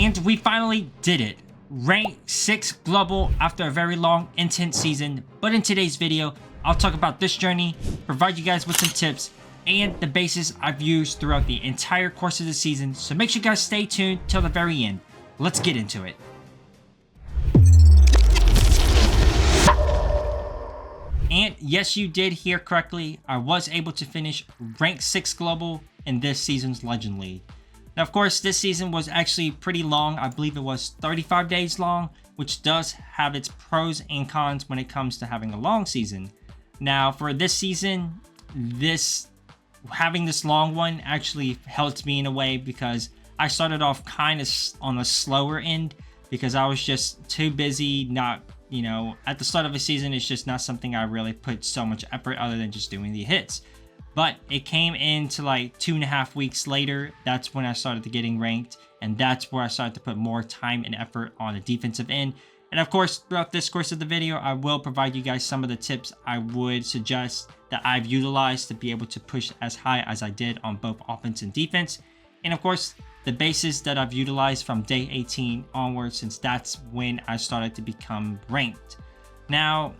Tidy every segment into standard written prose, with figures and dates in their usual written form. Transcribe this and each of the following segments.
And we finally did it. Rank 6 global after a very long, intense season. But in today's video, I'll talk about this journey, provide you guys with some tips, and the bases I've used throughout the entire course of the season. So make sure you guys stay tuned till the very end. Let's get into it. And yes, you did hear correctly. I was able to finish rank 6 global in this season's Legend League. Now, of course, this season was actually pretty long. I believe it was 35 days long, which does have its pros and cons when it comes to having a long season. Now, for this season, having this long one actually helped me in a way because I started off kind of on the slower end because I was just too busy. Not, at the start of a season, it's just not something I really put so much effort other than just doing the hits. But it came into like 2.5 weeks later. That's when I started getting ranked. And that's where I started to put more time and effort on the defensive end. And of course, throughout this course of the video, I will provide you guys some of the tips I would suggest that I've utilized to be able to push as high as I did on both offense and defense. And of course, the bases that I've utilized from day 18 onward, since that's when I started to become ranked. Now,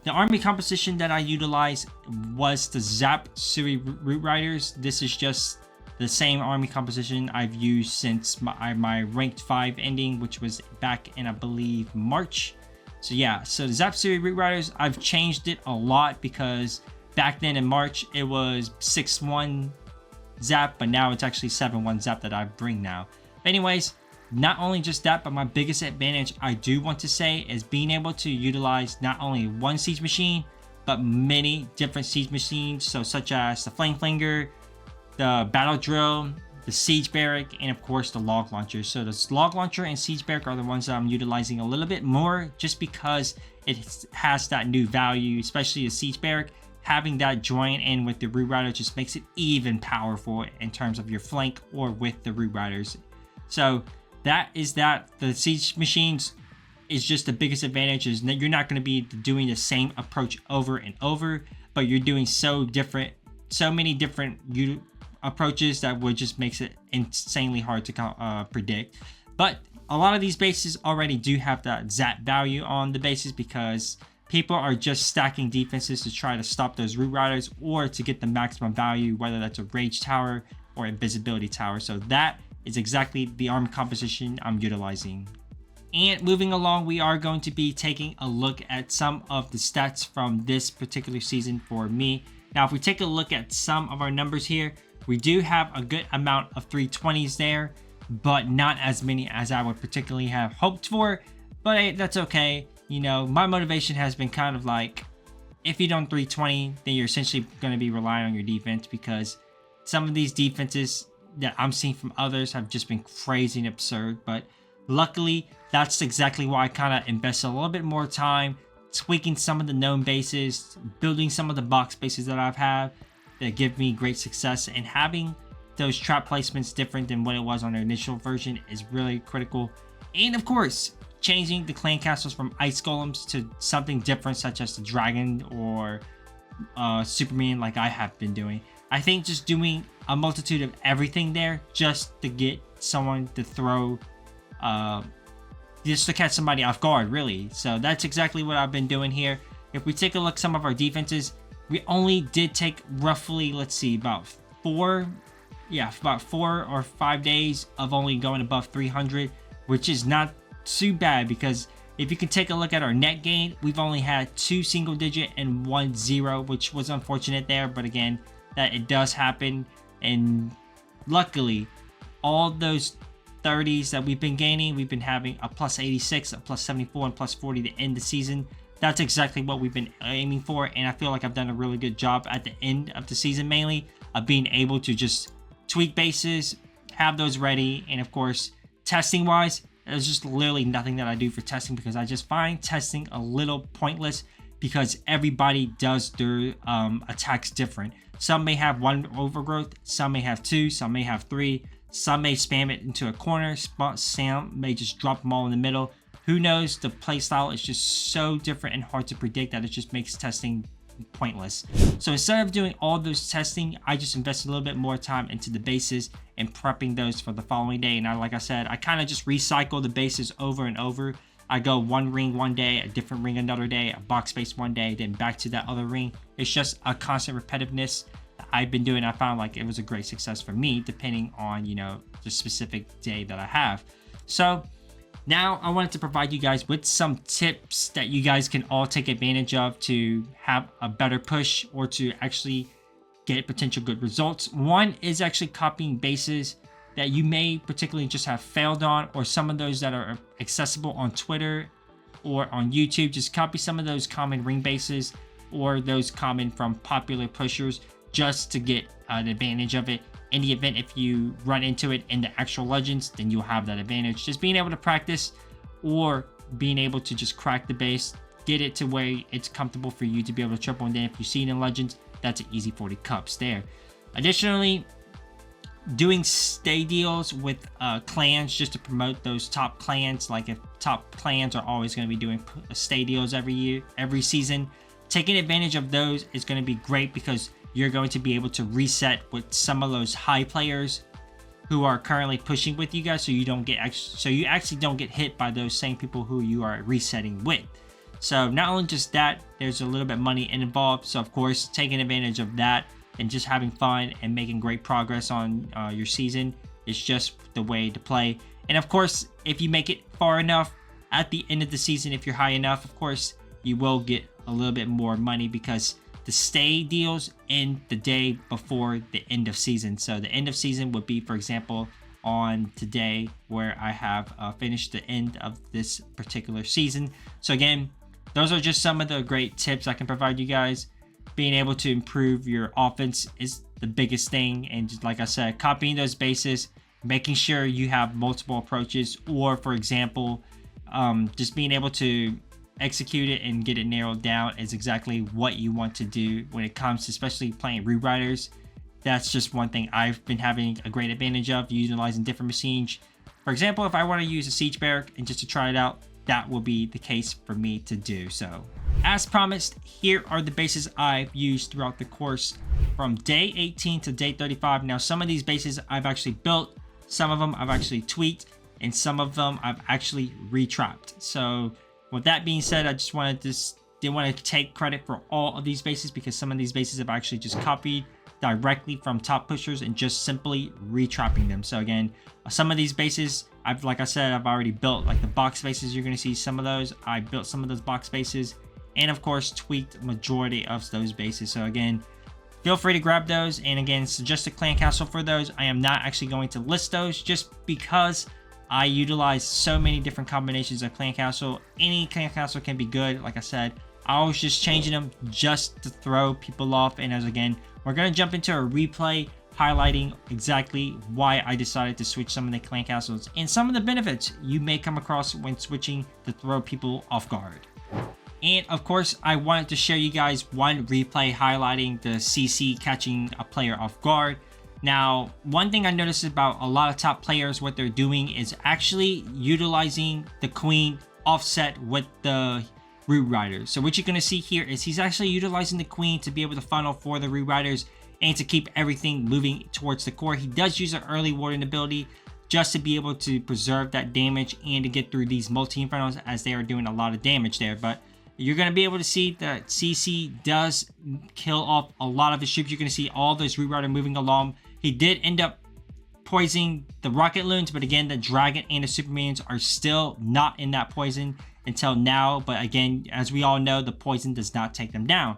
the army composition that I utilized was the ZAP Sui Root Riders. This is just the same army composition I've used since my ranked 5 ending, which was back in, I believe, March. So yeah, so the ZAP Sui Root Riders, I've changed it a lot because back then in March, it was 6-1 ZAP, but now it's actually 7-1 ZAP that I bring now. But anyways, not only just that, but my biggest advantage I do want to say is being able to utilize not only one siege machine, but many different siege machines. So such as the Flame Flinger, the Battle Drill, the Siege Barrack, and of course the Log Launcher. So the Log Launcher and Siege Barrack are the ones that I'm utilizing a little bit more just because it has that new value, especially the Siege Barrack. Having that join in with the Root Rider just makes it even powerful in terms of your flank or with the Root Riders. So that is that. The siege machines is just the biggest advantage is that you're not going to be doing the same approach over and over, but you're doing so many different approaches that would just makes it insanely hard to predict. But a lot of these bases already do have that ZAP value on the bases because people are just stacking defenses to try to stop those Root Riders or to get the maximum value, whether that's a Rage Tower or Invisibility Tower. So that is exactly the army composition I'm utilizing. And moving along, we are going to be taking a look at some of the stats from this particular season for me. Now, if we take a look at some of our numbers here, we do have a good amount of 320s there, but not as many as I would particularly have hoped for. But hey, that's okay. My motivation has been kind of like, if you don't 320, then you're essentially going to be relying on your defense because some of these defenses that I'm seeing from others have just been crazy and absurd. But luckily, that's exactly why I kind of invested a little bit more time tweaking some of the known bases, building some of the box bases that I've had that give me great success, and having those trap placements different than what it was on the initial version is really critical. And of course, changing the clan castles from ice golems to something different such as the dragon or Superman like I have been doing. I think just doing a multitude of everything there just to get someone to throw, just to catch somebody off guard, really. So that's exactly what I've been doing here. If we take a look at some of our defenses, we only did take roughly, let's see, about 4 or 5 days of only going above 300, which is not too bad because if you can take a look at our net gain, we've only had 2 single digit and 1 0, which was unfortunate there, but again, that it does happen. And luckily, all those 30s that we've been gaining, we've been having a plus 86, a plus 74, and plus 40 to end the season. That's exactly what we've been aiming for, and I feel like I've done a really good job at the end of the season, mainly of being able to just tweak bases, have those ready, and of course, testing wise, there's just literally nothing that I do for testing because I just find testing a little pointless because everybody does their attacks different. Some may have 1 overgrowth, some may have 2, some may have 3, some may spam it into a corner, some may just drop them all in the middle. Who knows? The playstyle is just so different and hard to predict that it just makes testing pointless. So instead of doing all those testing, I just invested a little bit more time into the bases and prepping those for the following day. And like I said, I kind of just recycle the bases over and over. I go one ring one day, a different ring another day, a box base one day, then back to that other ring. It's just a constant repetitiveness that I've been doing. I found like it was a great success for me, depending on, you know, the specific day that I have. So now I wanted to provide you guys with some tips that you guys can all take advantage of to have a better push or to actually get potential good results. One is actually copying bases that you may particularly just have failed on, or some of those that are accessible on Twitter or on YouTube. Just copy some of those common ring bases or those common from popular pushers just to get an advantage of it. In the event if you run into it in the actual Legends, then you'll have that advantage. Just being able to practice or being able to just crack the base, get it to where it's comfortable for you to be able to triple, and then if you see it in Legends, that's an easy 40 cups there. Additionally, doing stay deals with clans just to promote those top clans. Like if top clans are always going to be doing stay deals every season, taking advantage of those is going to be great because you're going to be able to reset with some of those high players who are currently pushing with you guys, so you actually don't get hit by those same people who you are resetting with. So not only just that, there's a little bit of money involved. So of course, taking advantage of that and just having fun and making great progress on your season is just the way to play. And of course, if you make it far enough at the end of the season, if you're high enough, of course, you will get a little bit more money because the stay deals end the day before the end of season. So the end of season would be, for example, on today where I have finished the end of this particular season. So again, those are just some of the great tips I can provide you guys. Being able to improve your offense is the biggest thing. And just like I said, copying those bases, making sure you have multiple approaches, or for example, just being able to execute it and get it narrowed down is exactly what you want to do when it comes to especially playing rewriters. That's just one thing I've been having a great advantage of, utilizing different machines. For example, if I want to use a siege barrack and just to try it out, that will be the case for me to do. So as promised, here are the bases I've used throughout the course from day 18 to day 35. Now, some of these bases I've actually built, some of them I've actually tweaked, and some of them I've actually retrapped. So with that being said, I just didn't want to take credit for all of these bases because some of these bases I've actually just copied directly from top pushers and just simply retrapping them. So again, some of these bases like I said, I've already built, like the box bases. You're going to see some of those. I built some of those box bases and of course tweaked majority of those bases. So again, feel free to grab those. And again, suggest a clan castle for those. I am not actually going to list those just because I utilize so many different combinations of clan castle. Any clan castle can be good. Like I said, I was just changing them just to throw people off. And as again, we're going to jump into a replay highlighting exactly why I decided to switch some of the clan castles and some of the benefits you may come across when switching to throw people off guard. And of course, I wanted to share you guys one replay highlighting the CC catching a player off guard. Now, one thing I noticed about a lot of top players, what they're doing is actually utilizing the queen offset with the root riders. So what you're going to see here is he's actually utilizing the queen to be able to funnel for the root riders and to keep everything moving towards the core. He does use an early warden ability just to be able to preserve that damage and to get through these multi-infernos as they are doing a lot of damage there. But you're going to be able to see that CC does kill off a lot of his troops. You're going to see all those root rider moving along. He did end up poisoning the rocket loons, but again, the dragon and the superminions are still not in that poison until now. But again, as we all know, the poison does not take them down.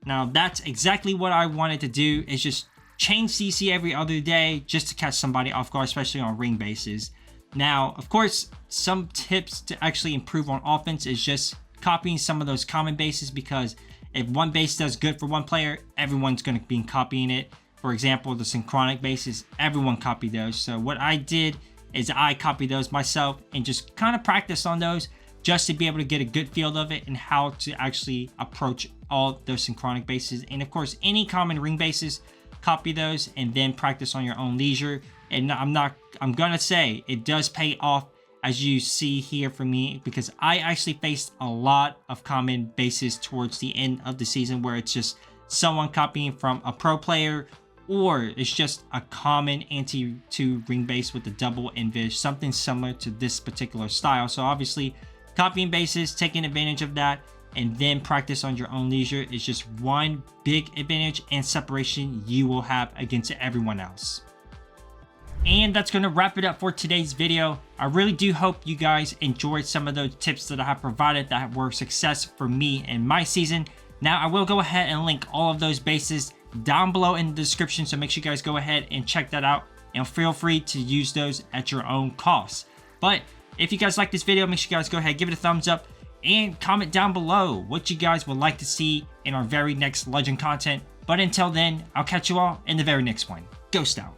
Now, that's exactly what I wanted to do, is just change CC every other day just to catch somebody off guard, especially on ring bases. Now, of course, some tips to actually improve on offense is just copying some of those common bases, because if one base does good for one player, everyone's going to be copying it. For example, the synchronic bases, everyone copied those. So what I did is I copied those myself and just kind of practice on those just to be able to get a good feel of it and how to actually approach all those synchronic bases. And of course, any common ring bases, copy those and then practice on your own leisure. And I'm gonna say it does pay off as you see here for me, because I actually faced a lot of common bases towards the end of the season where it's just someone copying from a pro player, or it's just a common anti-2 ring base with a double invis, something similar to this particular style. So obviously copying bases, taking advantage of that, and then practice on your own leisure is just one big advantage and separation you will have against everyone else. And that's going to wrap it up for today's video. I really do hope you guys enjoyed some of those tips that I have provided that were success for me in my season. Now I will go ahead and link all of those bases down below in the description, so make sure you guys go ahead and check that out and feel free to use those at your own cost. But if you guys like this video, make sure you guys go ahead, give it a thumbs up, and comment down below what you guys would like to see in our very next Legend content. But until then, I'll catch you all in the very next one. Ghost out.